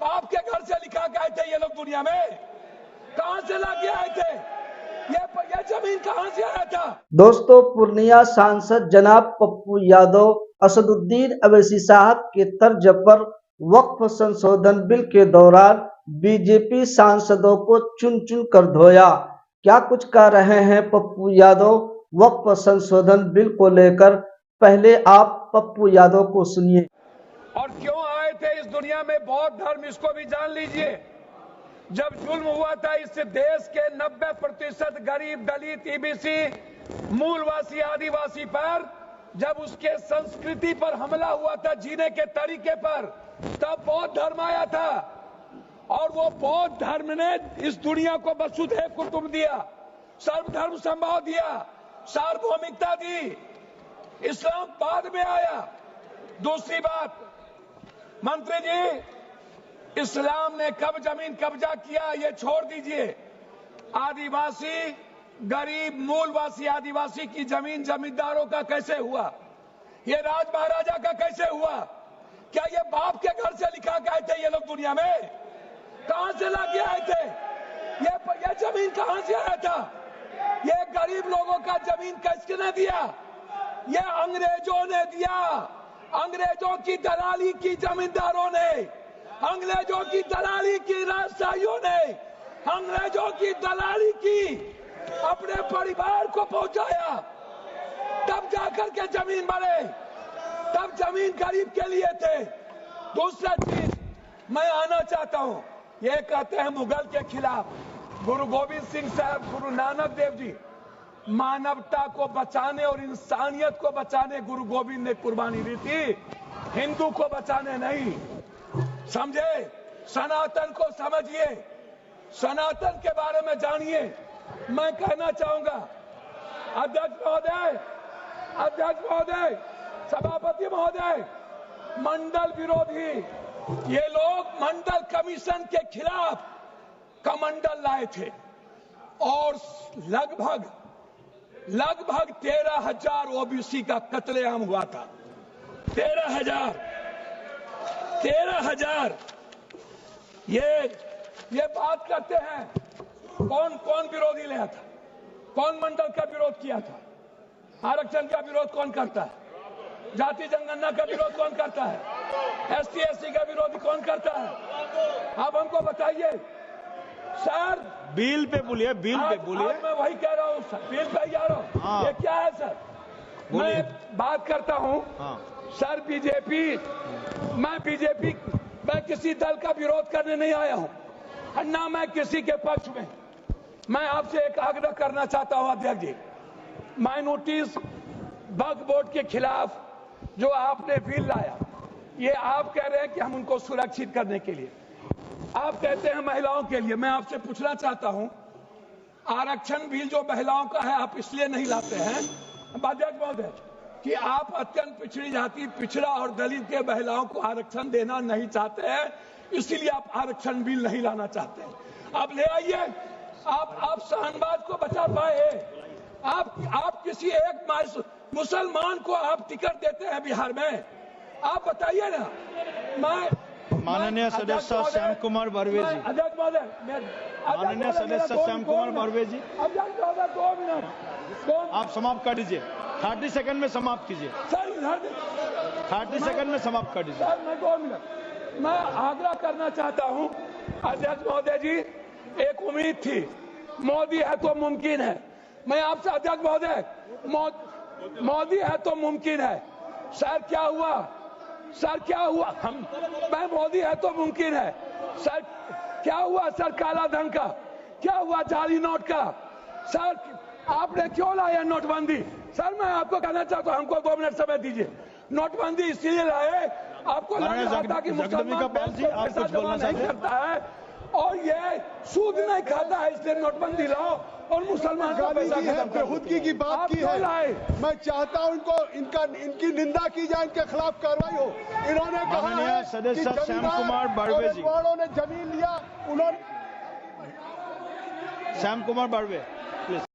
बाप के घर से लिखा के आए थे ये लोग दुनिया में? कहां से लाके आए थे? ये जमीन कहां से आया था? दोस्तों, पूर्णिया सांसद जनाब पप्पू यादव असदुद्दीन अवैसी साहब के तर्ज पर वक्फ संशोधन बिल के दौरान बीजेपी सांसदों को चुन चुन कर धोया। क्या कुछ कह रहे हैं पप्पू यादव वक्फ संशोधन बिल को लेकर? पहले आप पप्पू यादव को सुनिए। और क्यों आए थे इस दुनिया में बौद्ध धर्म, इसको भी जान लीजिए। जब जुल्म हुआ था इस देश के 90% गरीब, दलित, ईबीसी, मूलवासी, आदिवासी पर, जब उसके संस्कृति पर हमला हुआ था, जीने के तरीके पर, तब बौद्ध धर्म आया था। और वो बौद्ध धर्म ने इस दुनिया को वसुधैव कुटुंब दिया, सर्वधर्म संभाव दिया, सार्वभौमिकता दी। इस्लाम बाद में आया। दूसरी बात, मंत्री जी, इस्लाम ने कब जमीन कब्जा किया ये छोड़ दीजिए। आदिवासी, गरीब, मूलवासी आदिवासी की जमीन जमींदारों का कैसे हुआ? ये राज महाराजा का कैसे हुआ? क्या ये बाप के घर से लिखा के आए थे ये लोग दुनिया में? कहां से लाके आए थे? ये जमीन कहां से आया था? ये गरीब लोगों का जमीन किसने दिया? ये अंग्रेजों ने दिया। अंग्रेजों की दलाली की जमींदारों ने, अंग्रेजों की दलाली की राजशाहियों ने, अंग्रेजों की दलाली की अपने परिवार को पहुंचाया। तब जाकर के जमीन बने, तब जमीन गरीब के लिए थे। दूसरा चीज मैं आना चाहता हूं, ये कहते हैं मुगल के खिलाफ। गुरु गोविंद सिंह साहब, गुरु नानक देव जी, मानवता को बचाने और इंसानियत को बचाने गुरु गोविंद ने कुर्बानी दी थी, हिंदू को बचाने नहीं। समझे? सनातन को समझिए, सनातन के बारे में जानिए। मैं कहना चाहूंगा, अध्यक्ष महोदय, अध्यक्ष महोदय, सभापति महोदय, मंडल विरोधी ये लोग मंडल कमीशन के खिलाफ कमंडल लाए थे और लगभग 13,000 ओबीसी का कत्लेआम हुआ था। 13,000। ये बात करते हैं, कौन विरोधी लाया था? कौन मंडल का विरोध किया था? आरक्षण का विरोध कौन करता है? जाति जनगणना का विरोध कौन करता है? एसटी एससी का विरोध कौन करता है? आप हमको बताइए सर। बिल पे बोलिए, बिल पे बोलिए। मैं वही कह रहा हूँ सर, बिल पे जा रहा हूँ। हाँ। ये क्या है सर? मैं बात करता हूँ। हाँ। सर मैं किसी दल का विरोध करने नहीं आया हूँ, ना मैं किसी के पक्ष में। मैं आपसे एक आग्रह करना चाहता हूँ अध्यक्ष जी, माइनॉरिटीज वक्फ बोर्ड के खिलाफ जो आपने बिल लाया, ये आप कह रहे हैं कि हम उनको सुरक्षित करने के लिए, आप कहते हैं महिलाओं के लिए। मैं आपसे पूछना चाहता हूं, आरक्षण बिल जो महिलाओं का है आप इसलिए नहीं लाते हैं अध्यक्ष महोदय कि आप अत्यंत पिछड़ी जाति, पिछड़ा और दलित के महिलाओं को आरक्षण देना नहीं चाहते हैं, इसीलिए आप आरक्षण बिल नहीं लाना चाहते हैं। आप ले आइए। आप शाहनवाज को बचा पाए। आप किसी एक मुसलमान को आप टिकट देते हैं बिहार में? आप बताइए ना। माननीय सदस्य श्याम कुमार बर्वे जी, अध्यक्ष महोदय, माननीय सदस्य श्याम कुमार बर्वे जी, अध्यक्ष महोदय 2 मिनट आप समाप्त कर दीजिए। 30 सेकंड में समाप्त कीजिए। सर, 30 सेकंड में समाप्त कर दीजिए। सर, मैं 2 मिनट मैं आग्रह करना चाहता हूं अध्यक्ष महोदय जी। एक उम्मीद थी, मोदी है तो मुमकिन है। मैं आपसे अध्यक्ष महोदय, मोदी है तो मुमकिन है। सर क्या हुआ? सर क्या हुआ? मैं मोदी है तो मुमकिन है। सर क्या हुआ? सर काला धन का क्या हुआ? जाली नोट का? सर आपने क्यों लाया नोटबंदी? सर मैं आपको कहना चाहता हूं, हमको 2 मिनट समय दीजिए। नोटबंदी इसलिए लाए, आपको लग रहा था कि मुसलमान पैसा जमा नहीं करता है और ये सूद नहीं खाता है, इसलिए नोटबंदी लाओ और मुसलमान का पैसा बेहूदगी की बात की है। मैं चाहता हूं इनकी निंदा की जाए, इनके खिलाफ कार्रवाई हो। इन्होंने कहा है सदस्य श्याम कुमार बर्वे जी, ने जमीन लिया, उन्होंने श्याम कुमार बर्वे प्लीज।